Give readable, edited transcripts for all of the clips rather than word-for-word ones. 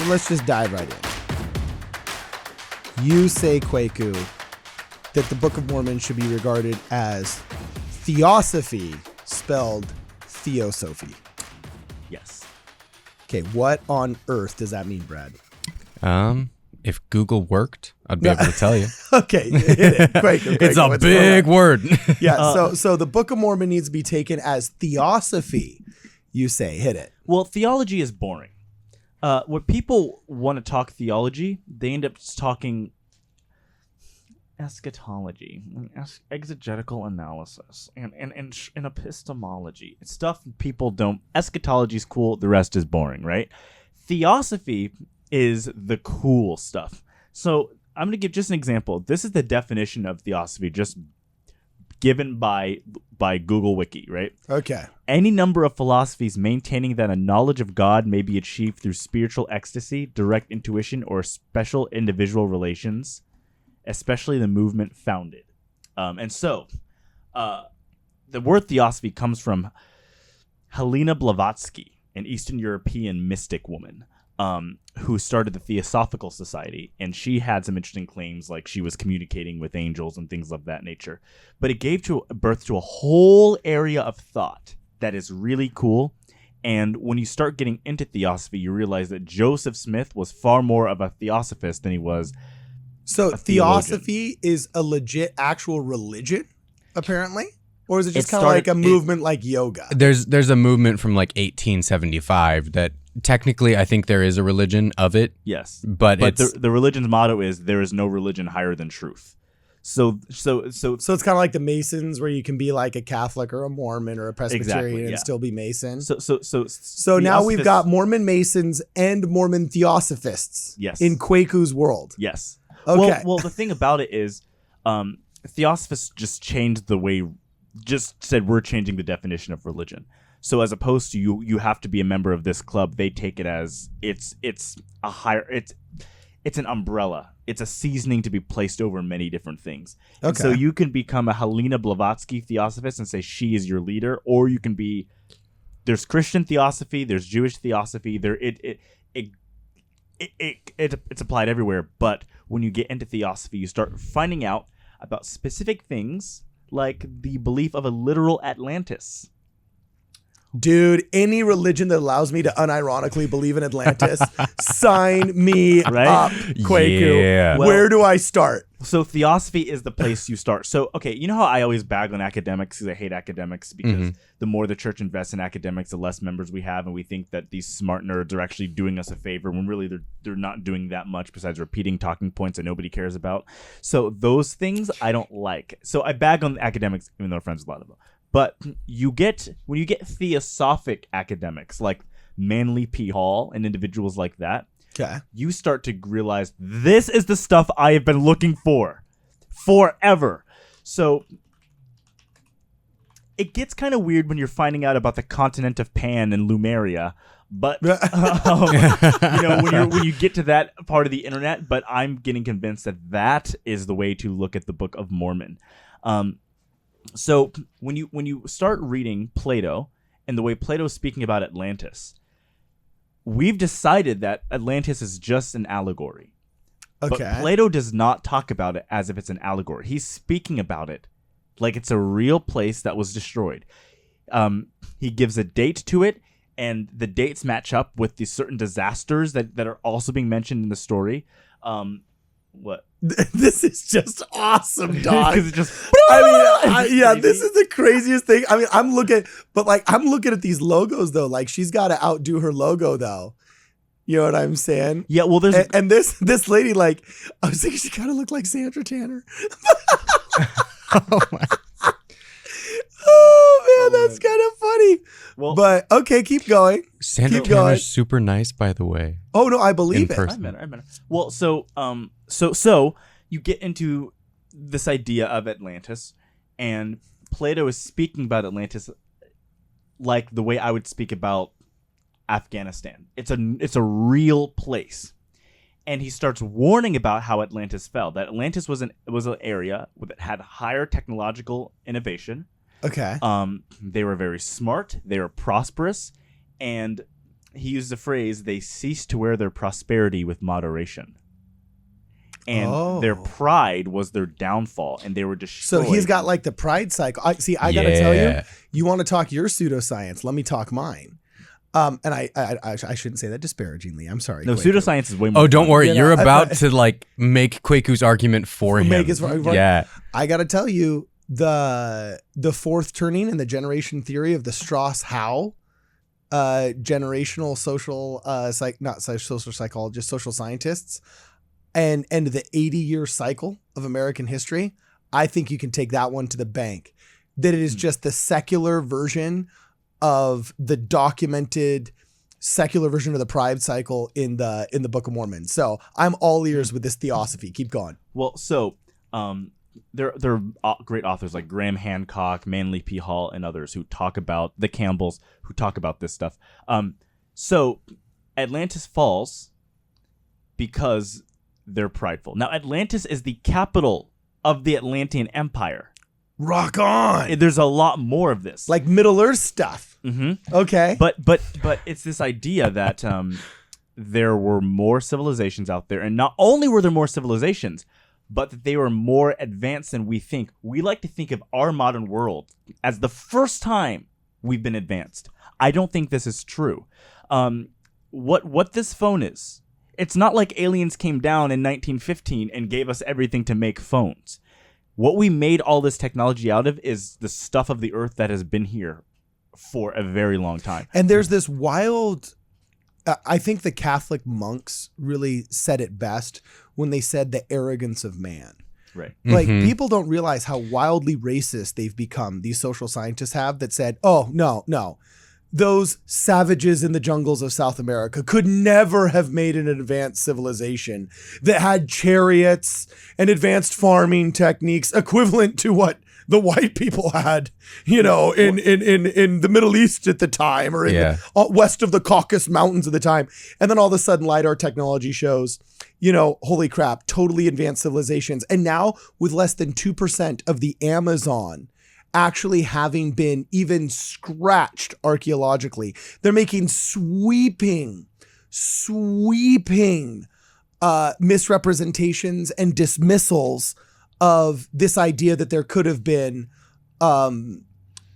So let's just dive right in. You say, Kwaku, that the Book of Mormon should be regarded as Theosophy, spelled Theosophy. Yes. Okay, what on earth does that mean, Brad? If Google worked, I'd be able to tell you. Okay, hit it. Kwaku, It's a big word. Yeah, so the Book of Mormon needs to be taken as Theosophy. You say, hit it. Well, theology is boring. When people want to talk theology, they end up talking eschatology, exegetical analysis, and epistemology. It's stuff people don't. Eschatology is cool. The rest is boring, right? Theosophy is the cool stuff. So I'm going to give just an example. This is the definition of theosophy, just given by Google Wiki, right? Okay. Any number of philosophies maintaining that a knowledge of God may be achieved through spiritual ecstasy, direct intuition, or special individual relations, especially the movement founded. And so the word theosophy comes from Helena Blavatsky, an Eastern European mystic woman, who started the Theosophical Society, and she had some interesting claims, like she was communicating with angels and things of that nature. But it gave birth to a whole area of thought that is really cool. And when you start getting into theosophy, you realize that Joseph Smith was far more of a theosophist than he was. So theosophy is a legit actual religion, apparently? Or is it just kind of like a movement like yoga? There's a movement from like 1875 that technically I think there is a religion of it. Yes. But it's the religion's motto is there is no religion higher than truth. So it's kind of like the Masons, where you can be like a Catholic or a Mormon or a Presbyterian and still be Mason. So now we've got Mormon Masons and Mormon Theosophists. Yes. In Kwaku's world. Yes. Okay. Well, the thing about it is, Theosophists just said we're changing the definition of religion. So as opposed to you have to be a member of this club, they take it as it's an umbrella. It's a seasoning to be placed over many different things. Okay. And so you can become a Helena Blavatsky Theosophist and say she is your leader, or you can be. There's Christian Theosophy, there's Jewish Theosophy. It's applied everywhere. But when you get into Theosophy, you start finding out about specific things, like the belief of a literal Atlantis. Dude, any religion that allows me to unironically believe in Atlantis, sign me up, Kwaku. Yeah. Where do I start? So Theosophy is the place you start. So, okay, you know how I always bag on academics because I hate academics because the more the church invests in academics, the less members we have, and we think that these smart nerds are actually doing us a favor when really they're not doing that much besides repeating talking points that nobody cares about. So those things I don't like. So I bag on academics, even though I'm friends with a lot of them. But when you get theosophic academics like Manly P. Hall and individuals like that, okay, you start to realize this is the stuff I have been looking for forever. So it gets kind of weird when you're finding out about the continent of Pan and Lumeria. But when you get to that part of the internet, but I'm getting convinced that is the way to look at the Book of Mormon. So when you start reading Plato and the way Plato is speaking about Atlantis, we've decided that Atlantis is just an allegory. Okay. But Plato does not talk about it as if it's an allegory. He's speaking about it like it's a real place that was destroyed. He gives a date to it, and the dates match up with the certain disasters that are also being mentioned in the story. What? This is just awesome, dog. Because it just. This is the craziest thing. I mean, I'm looking at these logos though. Like, she's got to outdo her logo though. You know what I'm saying? Yeah. Well, there's and this lady, like, I was thinking she kind of looked like Sandra Tanner. Oh my. Oh man, that's kind of funny. Well, but okay, keep going. Sandra Tanner's super nice, by the way. Oh no, I believe it. I met her. Well, so you get into this idea of Atlantis, and Plato is speaking about Atlantis like the way I would speak about Afghanistan. It's a real place, and he starts warning about how Atlantis fell. That Atlantis was an area that had higher technological innovation. Okay. They were very smart. They were prosperous, and he used the phrase, they ceased to wear their prosperity with moderation. And their pride was their downfall, and they were destroyed. So he's got like the pride cycle. I got to tell you, you want to talk your pseudoscience, let me talk mine. And I shouldn't say that disparagingly. I'm sorry. No, Kwaku. pseudoscience is way more. Oh, don't worry. You're about to like make Kwaku's argument for him. Yeah. I got to tell you, the fourth turning in the generation theory of the Strauss-Howe generational social social psychologists, social scientists, and the 80-year cycle of American history, I think you can take that one to the bank. That it is just the secular version of the documented secular version of the pride cycle in the Book of Mormon. So I'm all ears with this Theosophy. Keep going. Well, so there are great authors like Graham Hancock, Manly P. Hall, and others who talk about the Campbells, who talk about this stuff. So Atlantis falls because they're prideful. Now, Atlantis is the capital of the Atlantean Empire. Rock on. There's a lot more of this, like Middle Earth stuff. Mm-hmm. Okay, but it's this idea that there were more civilizations out there, and not only were there more civilizations, but that they were more advanced than we think. We like to think of our modern world as the first time we've been advanced. I don't think this is true. What this phone is, it's not like aliens came down in 1915 and gave us everything to make phones. What we made all this technology out of is the stuff of the earth that has been here for a very long time. And there's this wild, I think the Catholic monks really said it best when they said the arrogance of man. Right. Like, people don't realize how wildly racist they've become. These social scientists have that said, oh, no. Those savages in the jungles of South America could never have made an advanced civilization that had chariots and advanced farming techniques equivalent to what the white people had, in the Middle East at the time, or in the west of the Caucasus Mountains at the time. And then all of a sudden LiDAR technology shows, holy crap, totally advanced civilizations. And now with less than 2% of the Amazon actually having been even scratched archaeologically, they're making sweeping misrepresentations and dismissals of this idea that there could have been an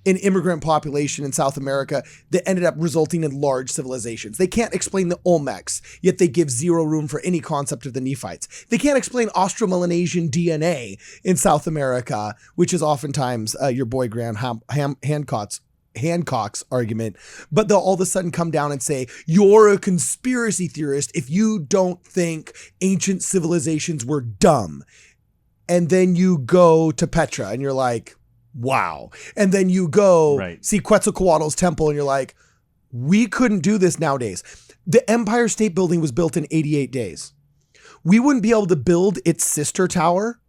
immigrant population in South America that ended up resulting in large civilizations. They can't explain the Olmecs, yet they give zero room for any concept of the Nephites. They can't explain Austro-Melanesian DNA in South America, which is oftentimes your boy Graham Hancock's argument, but they'll all of a sudden come down and say, you're a conspiracy theorist if you don't think ancient civilizations were dumb. And then you go to Petra and you're like, wow. And then you go see Quetzalcoatl's temple and you're like, we couldn't do this nowadays. The Empire State Building was built in 88 days. We wouldn't be able to build its sister tower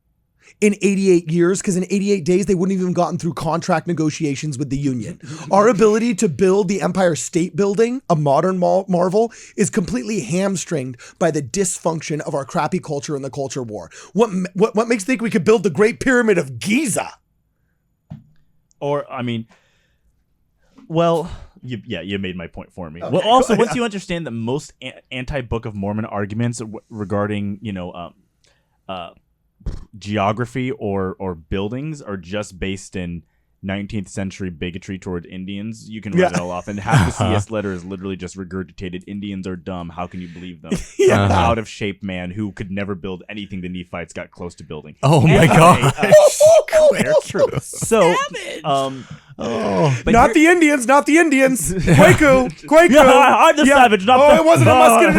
in 88 years because in 88 days, they wouldn't have even gotten through contract negotiations with the Union. Our ability to build the Empire State Building, a modern marvel, is completely hamstringed by the dysfunction of our crappy culture and the culture war. What makes you think we could build the Great Pyramid of Giza? Or, I mean, well, you made my point for me. Okay, well, also, once you understand that most anti-Book of Mormon arguments regarding, geography or buildings are just based in 19th century bigotry toward Indians, you can write it all off. And half the CS letter is literally just regurgitated. Indians are dumb. How can you believe them? An out of shape man who could never build anything the Nephites got close to building. Oh my God. True. So, not the Indians. Kwaku. Yeah, I'm the savage. Not it wasn't a musket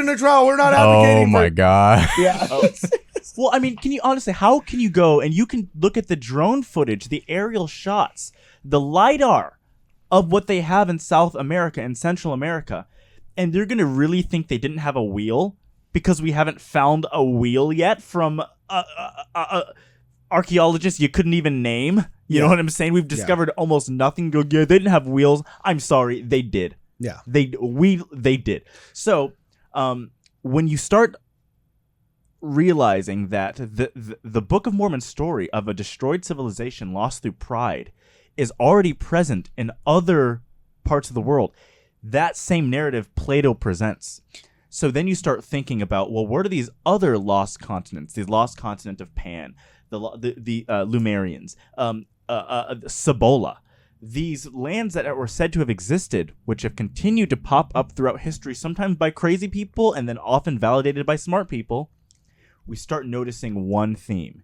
and a trowel. We're not advocating. Oh my God. Yeah. Well, I mean, can you honestly, how can you go and you can look at the drone footage, the aerial shots, the LiDAR of what they have in South America and Central America, and they're going to really think they didn't have a wheel because we haven't found a wheel yet from archaeologists you couldn't even name? You know what I'm saying? We've discovered almost nothing. Go, yeah, they didn't have wheels. I'm sorry, they did. Yeah. They did. So, when you start realizing that the Book of Mormon story of a destroyed civilization lost through pride is already present in other parts of the world, That same narrative Plato presents. So then you start thinking about, well, what are these other lost continents? The lost continent of Pan, the Lumerians, Cibola. These lands that were said to have existed, which have continued to pop up throughout history, sometimes by crazy people and then often validated by smart people, we start noticing one theme.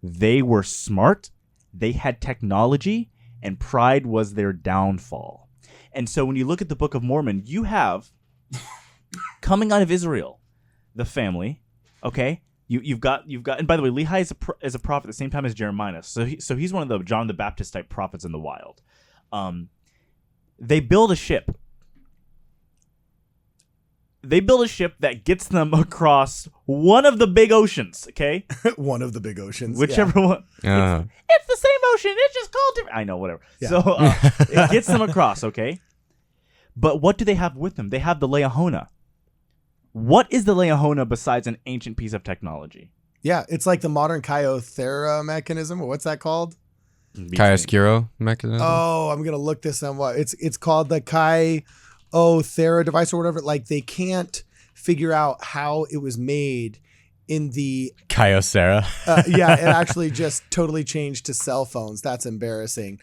They were smart, they had technology, and pride was their downfall. And so when you look at the Book of Mormon, you have, coming out of Israel, the family, okay? You've got, and by the way, Lehi is a prophet at the same time as Jeremiah. So he's one of the John the Baptist type prophets in the wild. They build a ship. They build a ship that gets them across one of the big oceans, okay? One of the big oceans. Whichever one. It's the same ocean. It's just called different. I know, whatever. Yeah. So it gets them across, okay? But what do they have with them? They have the Leahona. What is the Leahona besides an ancient piece of technology? Yeah, it's like the modern Kyocera mechanism. What's that called? Chiaroscuro mechanism? Oh, I'm going to look this up. It's called the Kyocera device or whatever. Like, they can't figure out how it was made in the... Kyocera. Yeah, it actually just totally changed to cell phones. That's embarrassing.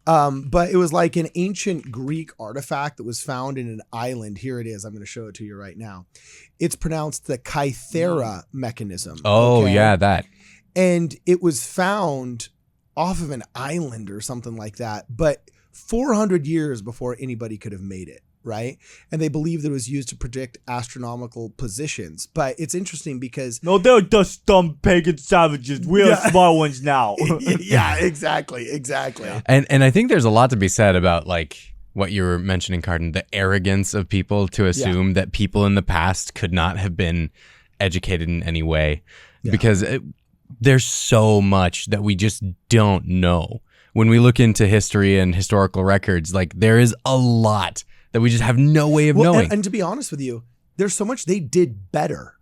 But it was like an ancient Greek artifact that was found in an island. Here it is. I'm going to show it to you right now. It's pronounced the Kythera mechanism. Oh, okay? Yeah, that. And it was found off of an island or something like that, but 400 years before anybody could have made it, right? And they believe that it was used to predict astronomical positions. But it's interesting because... No, they're just dumb pagan savages. We are smart ones now. Yeah, exactly. And I think there's a lot to be said about, like, what you were mentioning, Cardin, the arrogance of people to assume that people in the past could not have been educated in any way. Yeah. Because there's so much that we just don't know. When we look into history and historical records, like, there is a lot that we just have no way of knowing. And to be honest with you, there's so much they did better.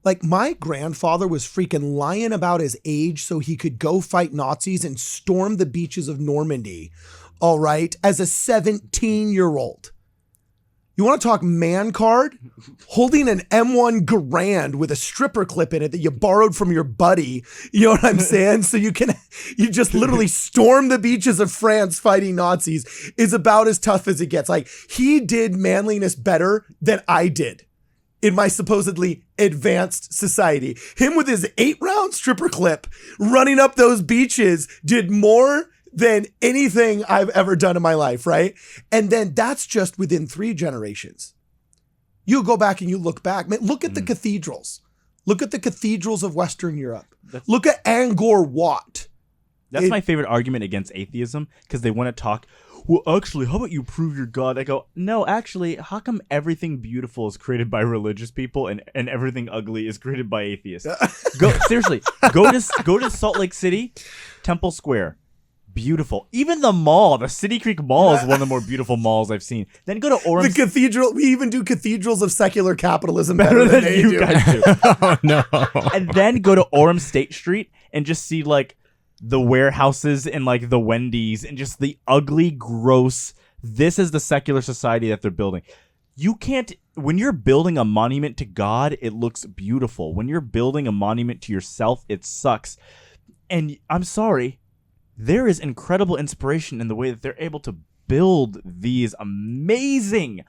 Like, my grandfather was freaking lying about his age so he could go fight Nazis and storm the beaches of Normandy, all right, as a 17-year-old. You want to talk man card? Holding an M1 Garand with a stripper clip in it that you borrowed from your buddy. You know what I'm saying? So you just literally storm the beaches of France fighting Nazis is about as tough as it gets. Like, he did manliness better than I did in my supposedly advanced society. Him with his 8-round stripper clip running up those beaches did more than anything I've ever done in my life, right? And then that's just within 3 generations. You go back and you look back, man, look at the cathedrals. Look at the cathedrals of Western Europe. Look at Angkor Wat. That's my favorite argument against atheism, because they want to talk, well, actually, how about you prove you're God? I go, no, actually, how come everything beautiful is created by religious people and everything ugly is created by atheists? Seriously, go to Salt Lake City, Temple Square. Beautiful. Even the mall, the City Creek Mall, is one of the more beautiful malls I've seen. Then go to Orem. The cathedral. We even do cathedrals of secular capitalism better than you guys do. Oh no! And then go to Orem State Street and just see, like, the warehouses and, like, the Wendy's and just the ugly, gross. This is the secular society that they're building. You can't. When you're building a monument to God, it looks beautiful. When you're building a monument to yourself, it sucks. And I'm sorry. There is incredible inspiration in the way that they're able to build these amazing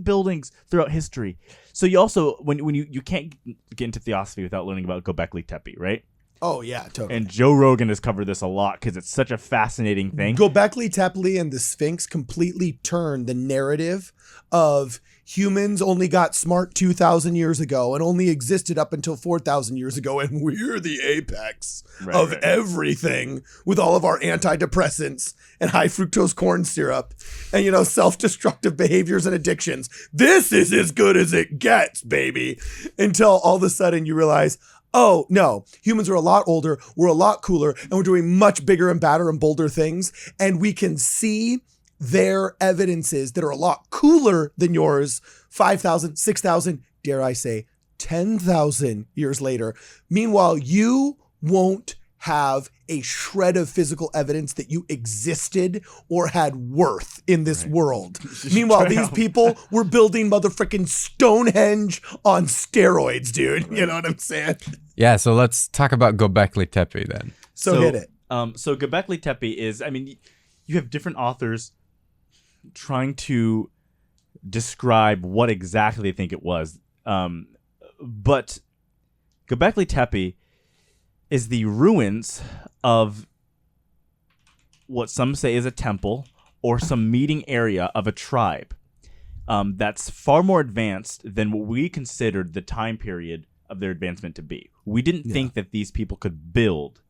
buildings throughout history. So you also, when you can't get into Theosophy without learning about Gobekli Tepe, right? Oh, yeah, totally. And Joe Rogan has covered this a lot because it's such a fascinating thing. Gobekli Tepe and the Sphinx completely turned the narrative of humans only got smart 2,000 years ago and only existed up until 4,000 years ago, and we're the apex of everything with all of our antidepressants and high fructose corn syrup and, you know, self-destructive behaviors and addictions. This is as good as it gets, baby. Until all of a sudden you realize, oh, no, humans are a lot older, we're a lot cooler, and we're doing much bigger and badder and bolder things, and we can see their evidences that are a lot cooler than yours 5,000, 6,000, dare I say, 10,000 years later. Meanwhile, you won't have a shred of physical evidence that you existed or had worth in this world. Meanwhile, these people were building motherfucking Stonehenge on steroids, dude. You know what I'm saying? Yeah, so let's talk about Gobekli Tepe then. So hit it. So Gobekli Tepe is, I mean, you have different authors trying to describe what exactly they think it was. But Gobekli Tepe is the ruins of what some say is a temple or some meeting area of a tribe that's far more advanced than what we considered the time period of their advancement to be. We didn't think that these people could build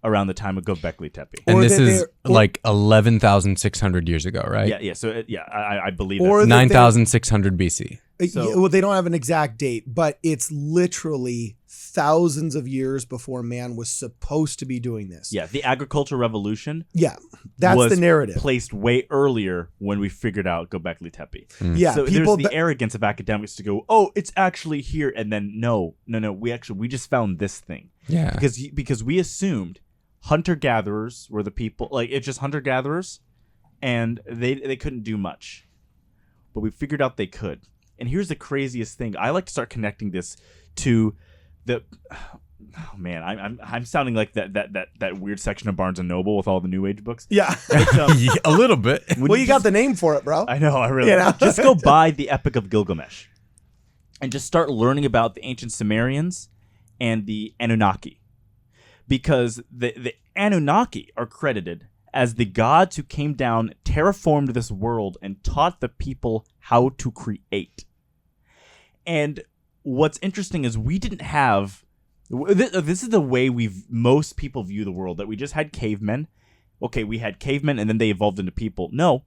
around the time of Gobekli Tepe. And Or this that is they're- like 11,600 years ago, right? Yeah. So I believe Or that. that 9,600 BC. Well, they don't have an exact date, but it's literally thousands of years before man was supposed to be doing this. Yeah, the agricultural revolution Yeah, that's was the narrative. placed way earlier when we figured out Gobekli Tepe. Yeah, So people. there's the arrogance of academics to go, oh, it's actually here, and then no, we just found this thing. Yeah. Because we assumed hunter gatherers were the people, like it's just hunter gatherers, and they couldn't do much, but we figured out they could. And here's the craziest thing: I like to start connecting this to the. Oh man, I'm sounding like that weird section of Barnes and Noble with all the New Age books. yeah. Yeah, a little bit. Well, you got the name for it, bro. I know, I really. You know? Just go buy the Epic of Gilgamesh, and just start learning about the ancient Sumerians and the Anunaki, because the Anunnaki are credited as the gods who came down, terraformed this world, and taught the people how to create. And what's interesting is we didn't have. This is the way most people view the world, that we just had cavemen. Okay, we had cavemen and then they evolved into people. No.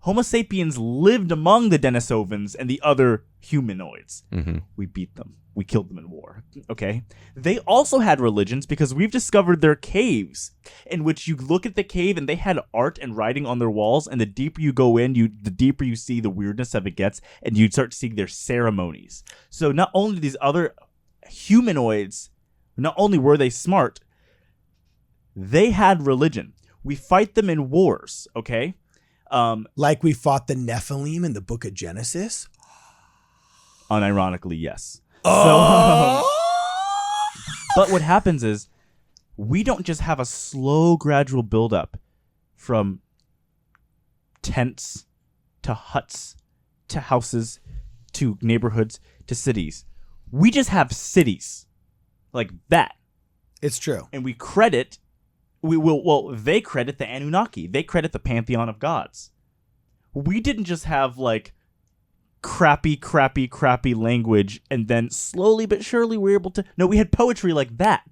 Homo sapiens lived among the Denisovans and the other humanoids. Mm-hmm. We beat them. We killed them in war. Okay? They also had religions, because we've discovered their caves, in which you look at the cave and they had art and writing on their walls, and the deeper you go in, the deeper you see the weirdness of it gets, and you start seeing their ceremonies. So not only these other humanoids, not only were they smart, they had religion. We fight them in wars, okay? Like we fought the Nephilim in the Book of Genesis. Unironically, yes. Oh! But what happens is, we don't just have a slow, gradual buildup from tents to huts to houses to neighborhoods to cities. We just have cities like that. It's true. And they credit the Anunnaki. They credit the pantheon of gods. We didn't just have like crappy language, and then slowly but surely we were able to. No, we had poetry like that.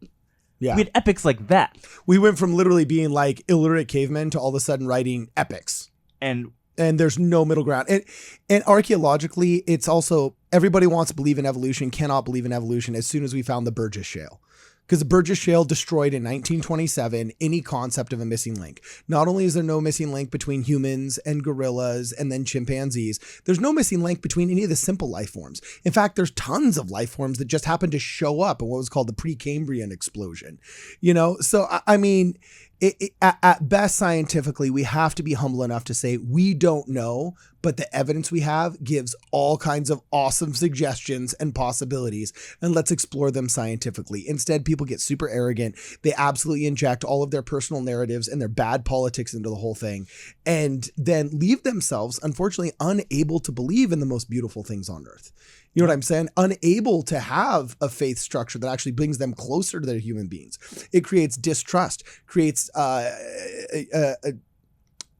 Yeah. We had epics like that. We went from literally being like illiterate cavemen to all of a sudden writing epics. And there's no middle ground. And archaeologically, it's also, everybody wants to believe in evolution, cannot believe in evolution as soon as we found the Burgess Shale. Because the Burgess Shale destroyed in 1927 any concept of a missing link. Not only is there no missing link between humans and gorillas and then chimpanzees, there's no missing link between any of the simple life forms. In fact, there's tons of life forms that just happened to show up in what was called the Precambrian explosion. You know, so I mean, at best, scientifically, we have to be humble enough to say we don't know, but the evidence we have gives all kinds of awesome suggestions and possibilities, and let's explore them scientifically. Instead, people get super arrogant. They absolutely inject all of their personal narratives and their bad politics into the whole thing, and then leave themselves, unfortunately, unable to believe in the most beautiful things on earth. You know what I'm saying? Unable to have a faith structure that actually brings them closer to their human beings. It creates distrust, creates a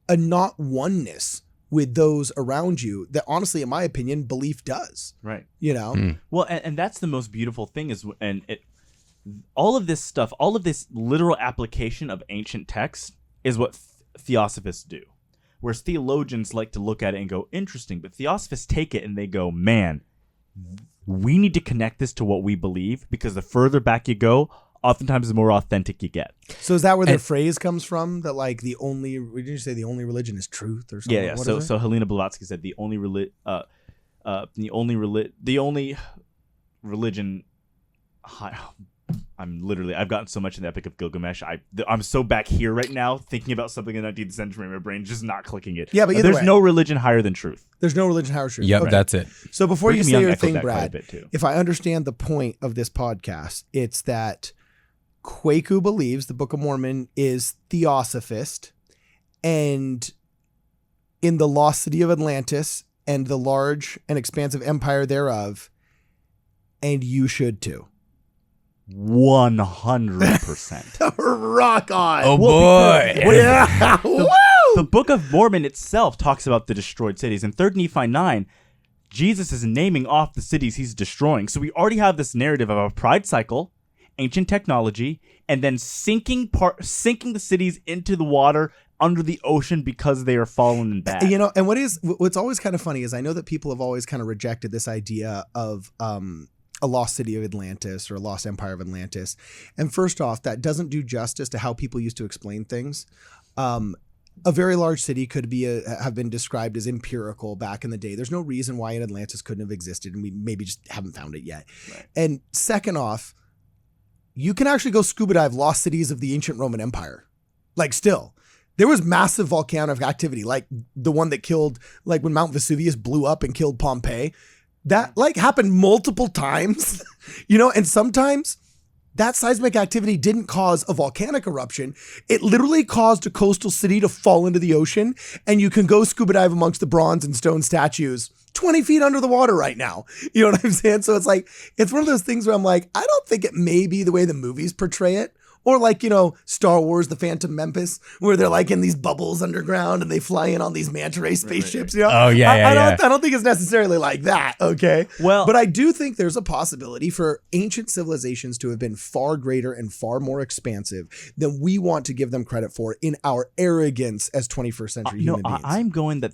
not oneness with those around you that, honestly, in my opinion, belief does. right. You know? Well, and that's the most beautiful thing is, all of this stuff, all of this literal application of ancient texts is what theosophists do. Whereas theologians like to look at it and go, interesting, but theosophists take it and they go, man, we need to connect this to what we believe, because the further back you go, oftentimes the more authentic you get. So is that where the phrase comes from? That like did you say the only religion is truth or something? Yeah. What So is it? so Helena Blavatsky said the only religion. I've gotten so much in the Epic of Gilgamesh. I'm so back here right now thinking about something in the 19th century. My brain's just not clicking it. Yeah, but either there's way. no religion higher than truth. There's no religion higher truth. Yep, Okay. that's it. So before you Brigham say Young your echoed thing, that quite a Brad, bit, too. if I understand the point of this podcast, it's that Kwaku believes the Book of Mormon is theosophist, and in the lost city of Atlantis and the large and expansive empire thereof, and you should too. 100%. Rock on. Oh boy. Yeah. Woo! The Book of Mormon itself talks about the destroyed cities. In 3 Nephi 9, Jesus is naming off the cities he's destroying. So we already have this narrative of a pride cycle, ancient technology, and then sinking the cities into the water under the ocean because they are fallen and bad. You know, and what's always kind of funny is I know that people have always kind of rejected this idea of a lost city of Atlantis or a lost empire of Atlantis. And first off, that doesn't do justice to how people used to explain things. A very large city could have been described as empirical back in the day. There's no reason why an Atlantis couldn't have existed, and we maybe just haven't found it yet. Right. And second off, you can actually go scuba dive lost cities of the ancient Roman Empire. Like still, there was massive volcanic activity, like the one that killed, like when Mount Vesuvius blew up and killed Pompeii. That like happened multiple times, you know, and sometimes that seismic activity didn't cause a volcanic eruption. It literally caused a coastal city to fall into the ocean, and you can go scuba dive amongst the bronze and stone statues 20 feet under the water right now. You know what I'm saying? So it's like, it's one of those things where I'm like, I don't think it may be the way the movies portray it. Or like, you know, Star Wars, The Phantom Menace, where they're like in these bubbles underground and they fly in on these manta ray spaceships. You know? Oh, yeah, I don't think it's necessarily like that, okay? Well, but I do think there's a possibility for ancient civilizations to have been far greater and far more expansive than we want to give them credit for in our arrogance as 21st century human beings. I'm going that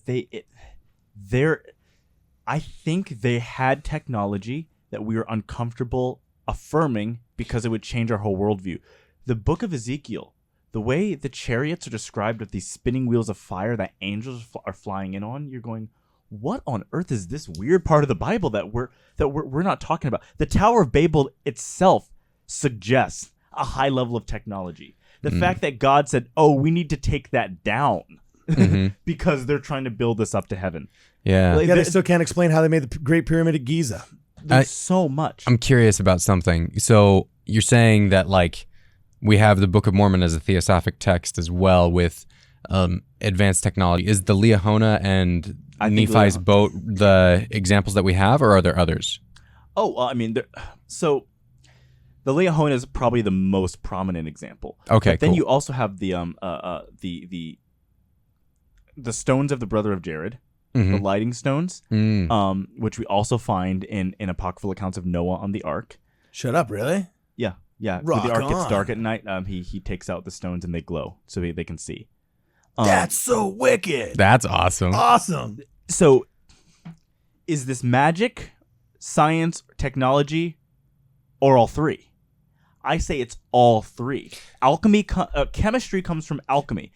I think they had technology that we are uncomfortable affirming because it would change our whole worldview. The Book of Ezekiel, the way the chariots are described with these spinning wheels of fire that angels are flying in on, you're going, what on earth is this weird part of the Bible that we're not talking about? The Tower of Babel itself suggests a high level of technology. The fact that God said, "Oh, we need to take that down," because they're trying to build this up to heaven. Yeah. Yeah, they still can't explain how they made the Great Pyramid at Giza. There's so much. I'm curious about something. So you're saying that like we have the Book of Mormon as a theosophic text as well with advanced technology. Is the Liahona and Nephi's boat the examples that we have, or are there others? Oh, well, I mean, so the Liahona is probably the most prominent example. Okay, but then cool. you also have the stones of the brother of Jared, the lighting stones, which we also find in apocryphal accounts of Noah on the ark. Shut up, really? Yeah. Rock When the ark gets on. dark at night, he takes out the stones and they glow so they can see. That's so wicked. That's awesome. Awesome. So, is this magic, science, technology, or all three? I say it's all three. Alchemy, chemistry comes from alchemy.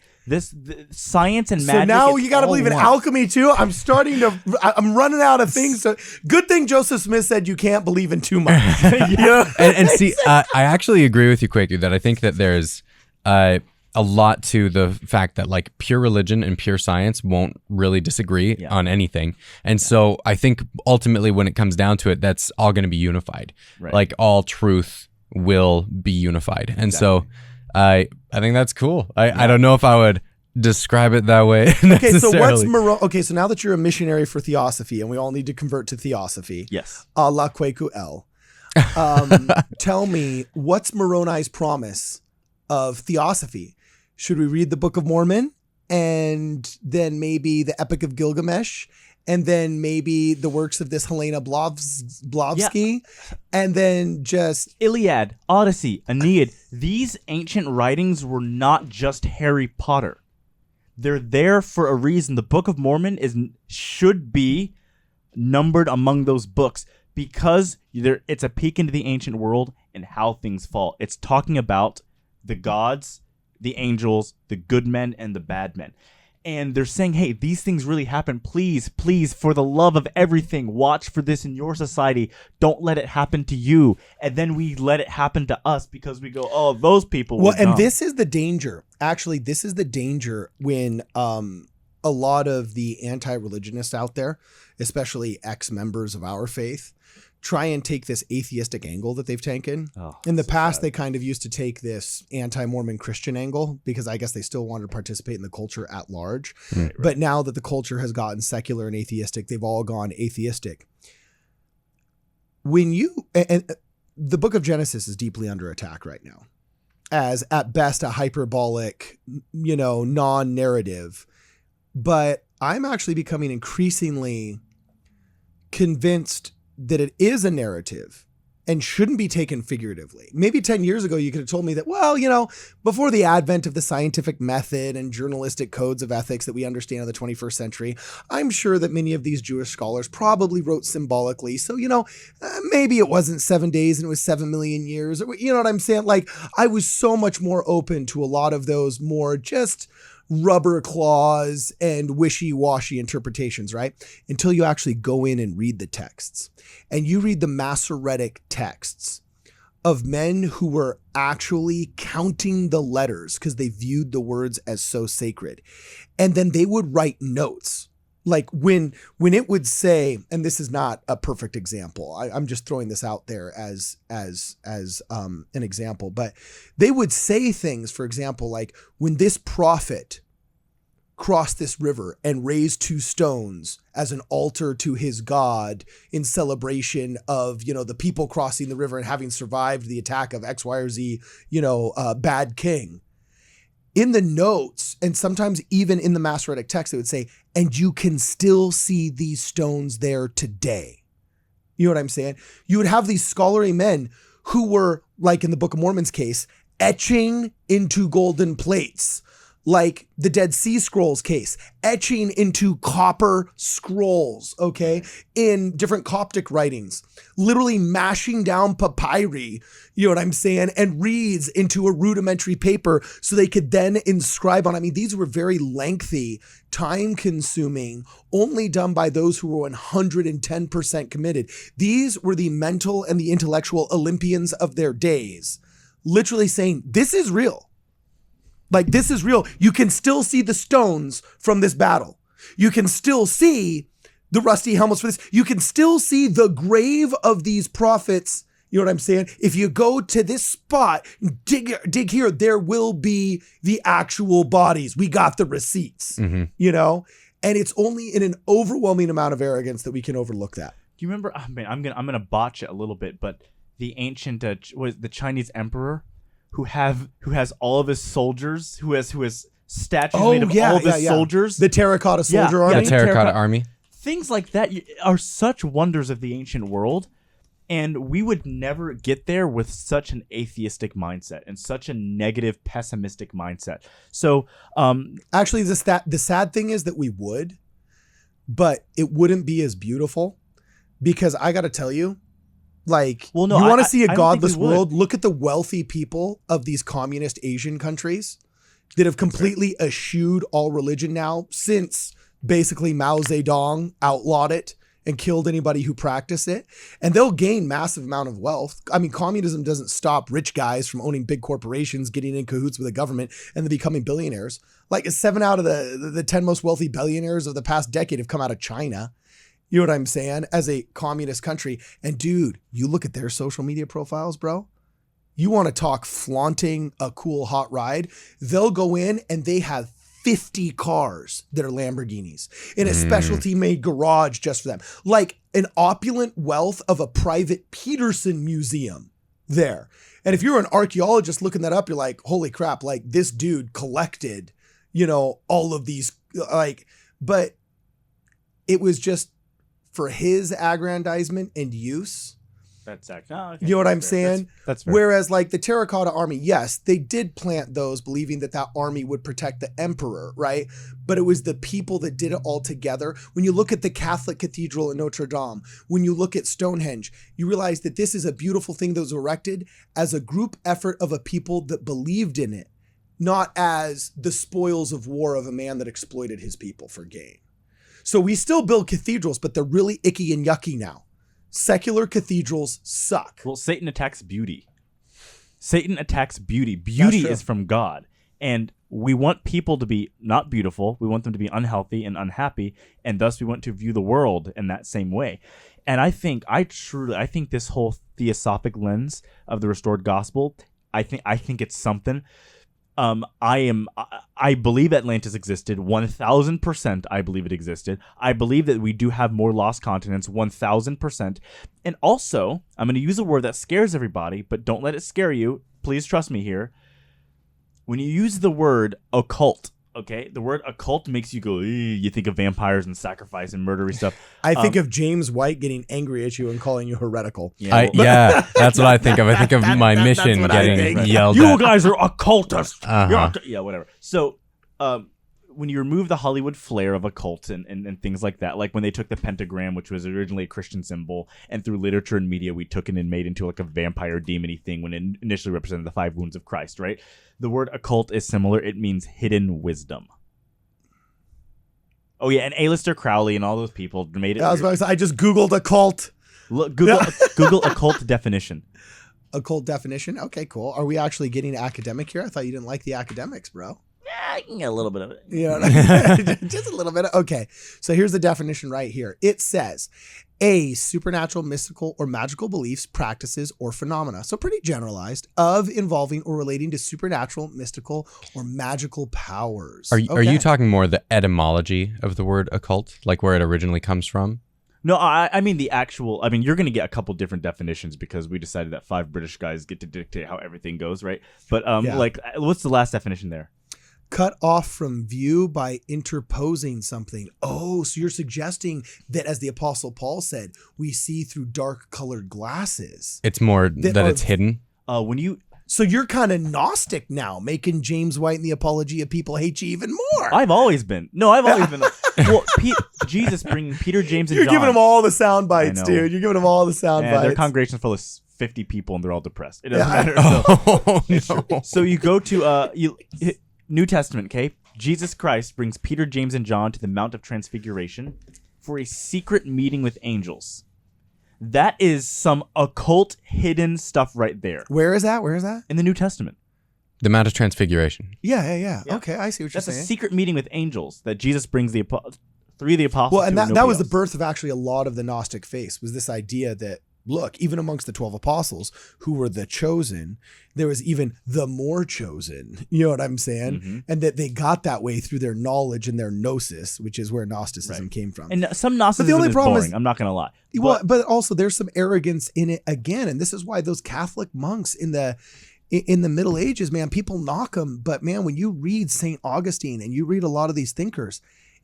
Science and magic. So now is you got to all believe in one. alchemy too. I'm running out of things. So good thing Joseph Smith said you can't believe in too much. You know? And see, I actually agree with you, Kwaku, that I think that there's a lot to the fact that like pure religion and pure science won't really disagree on anything. And so I think ultimately when it comes down to it, that's all going to be unified. Right. Like all truth will be unified. And so I think that's cool. I don't know if I would describe it that way Okay, so necessarily. Okay, so now that you're a missionary for Theosophy, and we all need to convert to Theosophy, Yes. a la Kwaku L. Tell me, what's Moroni's promise of Theosophy? Should we read the Book of Mormon and then maybe the Epic of Gilgamesh and then maybe the works of this Helena Blavatsky and then just... Iliad, Odyssey, Aeneid. These ancient writings were not just Harry Potter. They're there for a reason. The Book of Mormon should be numbered among those books because it's a peek into the ancient world and how things fall. It's talking about the gods, the angels, the good men, and the bad men. And they're saying, hey, these things really happen. Please, please, for the love of everything, watch for this in your society. Don't let it happen to you. And then we let it happen to us because we go, oh, those people were dumb. And this is the danger. Actually, this is the danger when a lot of the anti-religionists out there, especially ex-members of our faith, try and take this atheistic angle that they've taken. In the past, they kind of used to take this anti-Mormon Christian angle because I guess they still wanted to participate in the culture at large. Right. But now that the culture has gotten secular and atheistic, they've all gone atheistic. When you, and the book of Genesis is deeply under attack right now as at best a hyperbolic, non-narrative. But I'm actually becoming increasingly convinced that it is a narrative and shouldn't be taken figuratively. Maybe 10 years ago, you could have told me that, well, before the advent of the scientific method and journalistic codes of ethics that we understand in the 21st century, I'm sure that many of these Jewish scholars probably wrote symbolically. So, maybe it wasn't 7 days and it was 7 million years. Or, you know what I'm saying? Like, I was so much more open to a lot of those more just rubber claws and wishy-washy interpretations, right? Until you actually go in and read the texts. And you read the Masoretic texts of men who were actually counting the letters because they viewed the words as so sacred. And then they would write notes. Like when it would say, and this is not a perfect example, I'm just throwing this out there as an example, but they would say things, for example, like when this prophet crossed this river and raised 2 stones as an altar to his God in celebration of, the people crossing the river and having survived the attack of X, Y, or Z, bad king. In the notes, and sometimes even in the Masoretic text, it would say, and you can still see these stones there today. You know what I'm saying? You would have these scholarly men who were, like in the Book of Mormon's case, etching into golden plates, like the Dead Sea Scrolls case, etching into copper scrolls, okay, in different Coptic writings, literally mashing down papyri, you know what I'm saying, and reeds into a rudimentary paper so they could then inscribe on. I mean, these were very lengthy, time-consuming, only done by those who were 110% committed. These were the mental and the intellectual Olympians of their days, literally saying, this is real. Like, this is real. You can still see the stones from this battle. You can still see the rusty helmets for this. You can still see the grave of these prophets. You know what I'm saying? If you go to this spot, dig here, there will be the actual bodies. We got the receipts, And it's only in an overwhelming amount of arrogance that we can overlook that. Do you remember, I'm gonna botch it a little bit, but the ancient, was the Chinese emperor who has all of his soldiers, who has statues made of all of his soldiers. The terracotta soldier army. The terracotta army. Things like that are such wonders of the ancient world. And we would never get there with such an atheistic mindset and such a negative, pessimistic mindset. So, actually, the sad thing is that we would, but it wouldn't be as beautiful because I got to tell you, like, you want to see a godless world? Look at the wealthy people of these communist Asian countries that have completely eschewed all religion now since basically Mao Zedong outlawed it and killed anybody who practiced it. And they'll gain massive amount of wealth. I mean, communism doesn't stop rich guys from owning big corporations, getting in cahoots with the government, and then becoming billionaires. Like 7 out of the 10 most wealthy billionaires of the past decade have come out of China. You know what I'm saying? As a communist country. And dude, you look at their social media profiles, bro. You want to talk flaunting a cool hot ride. They'll go in and they have 50 cars that are Lamborghinis in a specialty made garage just for them. Like an opulent wealth of a private Peterson museum there. And if you're an archaeologist looking that up, you're like, holy crap, like this dude collected, all of these, but it was just for his aggrandizement and use. That's exactly. Oh, okay. You know what I'm saying? That's fair. Whereas like the terracotta army, yes, they did plant those believing that army would protect the emperor, right? But it was the people that did it all together. When you look at the Catholic Cathedral in Notre Dame, when you look at Stonehenge, you realize that this is a beautiful thing that was erected as a group effort of a people that believed in it, not as the spoils of war of a man that exploited his people for gain. So we still build cathedrals, but they're really icky and yucky now. Secular cathedrals suck. Well, Satan attacks beauty. Satan attacks beauty. Beauty is from God. And we want people to be not beautiful. We want them to be unhealthy and unhappy. And thus we want to view the world in that same way. And I think this whole theosophic lens of the restored gospel, I think it's something. I believe Atlantis existed 1,000%. I believe it existed. I believe that we do have more lost continents 1,000%. And also, I'm going to use a word that scares everybody, but don't let it scare you. Please trust me here. When you use the word occult, okay, the word occult makes you go, you think of vampires and sacrifice and murdery stuff. I think of James White getting angry at you and calling you heretical. Yeah, that's what I think of. I think of my mission getting yelled at. You guys are occultists. Yeah, whatever. So when you remove the Hollywood flair of occult and things like that, like when they took the pentagram, which was originally a Christian symbol, and through literature and media, we took it and made into like a vampire demon-y thing when it initially represented the 5 wounds of Christ, right? The word occult is similar. It means hidden wisdom. Oh, yeah, and Aleister Crowley and all those people made it. I just Googled occult. Look, Google occult definition. Occult definition? Okay, cool. Are we actually getting academic here? I thought you didn't like the academics, bro. Yeah, I can get a little bit of it. You know, just a little bit. Okay, so here's the definition right here. It says, a supernatural, mystical, or magical beliefs, practices, or phenomena. So pretty generalized, of involving or relating to supernatural, mystical, or magical powers. Are you talking more the etymology of the word occult, like where it originally comes from? No, I mean the actual. I mean, you're going to get a couple different definitions because we decided that 5 British guys get to dictate how everything goes, right? But like, what's the last definition there? Cut off from view by interposing something. Oh, so you're suggesting that, as the Apostle Paul said, we see through dark-colored glasses. It's more that it's hidden. So you're kind of Gnostic now, making James White and the Apology of People hate you even more. I've always been. Well, Jesus bringing Peter, James, and John. John. You're giving them all the sound bites, dude. You're giving them all the sound bites. Their congregation's full of 50 people, and they're all depressed. It doesn't matter. No. So you go to New Testament, okay? Jesus Christ brings Peter, James, and John to the Mount of Transfiguration for a secret meeting with angels. That is some occult hidden stuff right there. Where is that? In the New Testament. The Mount of Transfiguration. Yeah. Okay, I see what you're saying. That's a secret meeting with angels that Jesus brings 3 of the apostles. Well, and that was the birth of actually a lot of the Gnostic faith, was this idea that, look, even amongst the 12 apostles who were the chosen, there was even the more chosen, you know what I'm saying? Mm-hmm. And that they got that way through their knowledge and their gnosis, which is where Gnosticism came from. And some Gnosticism is boring, I'm not going to lie. But also there's some arrogance in it again. And this is why those Catholic monks in the Middle Ages, man, people knock them. But man, when you read St. Augustine and you read a lot of these thinkers,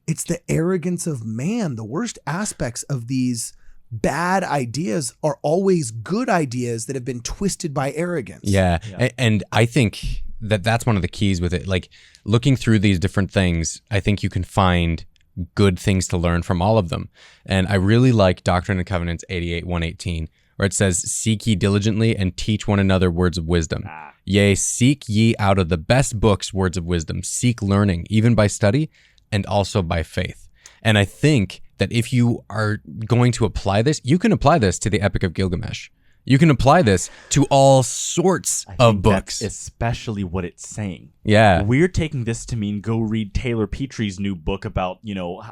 it's the arrogance of man. The worst aspects of these bad ideas are always good ideas that have been twisted by arrogance. Yeah. And I think that's one of the keys with it. Like, looking through these different things, I think you can find good things to learn from all of them. And I really like Doctrine and Covenants 88:118, where it says, seek ye diligently and teach one another words of wisdom. Yea, seek ye out of the best books words of wisdom. Seek learning, even by study and also by faith. And I think that if you are going to apply this, you can apply this to the Epic of Gilgamesh. You can apply this to all sorts of books. That's especially what it's saying. Yeah. We're taking this to mean go read Taylor Petrie's new book about,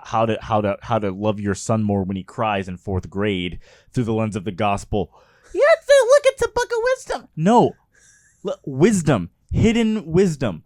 how to love your son more when he cries in 4th grade through the lens of the gospel. You have to look at the Book of Wisdom. No. Wisdom, hidden wisdom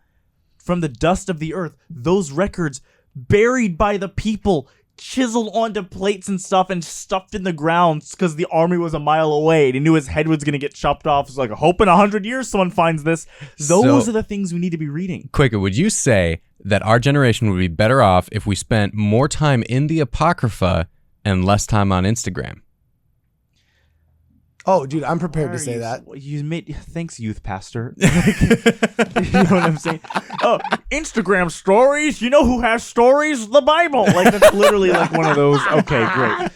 from the dust of the earth. Those records buried by the people, chiseled onto plates and stuff and stuffed in the ground because the army was a mile away. They knew his head was going to get chopped off. It's like, I hope in 100 years someone finds this. Those are the things we need to be reading. Kwaku, would you say that our generation would be better off if we spent more time in the Apocrypha and less time on Instagram? Oh, dude, I'm prepared to say that. Thanks, youth pastor. You know what I'm saying? Oh, Instagram stories. You know who has stories? The Bible. Like, that's literally like one of those. Okay, great.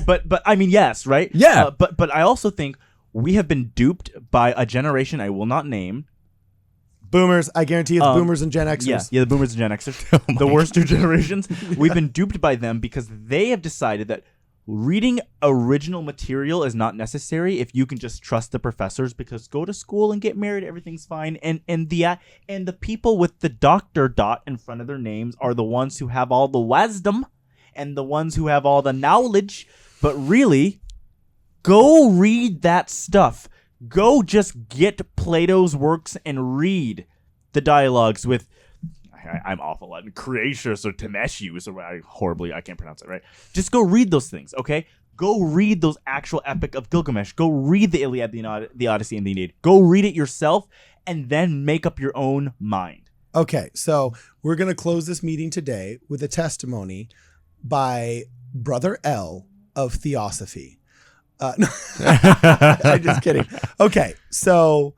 But I mean, yes, right? Yeah. But I also think we have been duped by a generation I will not name, Boomers. I guarantee it's boomers and Gen Xers. Yeah, the boomers and Gen Xers. The worst two generations. We've been duped by them because they have decided that reading original material is not necessary if you can just trust the professors, because go to school and get married, everything's fine. And the people with the doctor dot in front of their names are the ones who have all the wisdom and the ones who have all the knowledge. But really, go read that stuff. Go just get Plato's works and read the dialogues with, I'm awful at Creatius or Timesius, or I can't pronounce it right. Just go read those things, okay? Go read those actual Epic of Gilgamesh. Go read the Iliad, the Odyssey, and the Aeneid. Go read it yourself, and then make up your own mind. Okay, so we're going to close this meeting today with a testimony by Brother L of Theosophy. No, I'm just kidding. Okay, so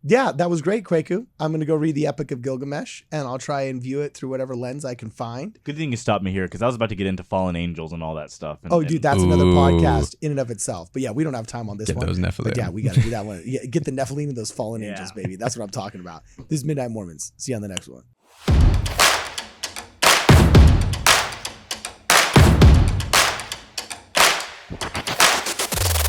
yeah, that was great, Kwaku. I'm going to go read the Epic of Gilgamesh, and I'll try and view it through whatever lens I can find. Good thing you stopped me here, because I was about to get into fallen angels and all that stuff. Dude, that's another podcast in and of itself. But yeah, we don't have time on this one. Get those Nephilim. But yeah, we got to do that one. Yeah, get the Nephilim and those fallen angels, baby. That's what I'm talking about. This is Midnight Mormons. See you on the next one.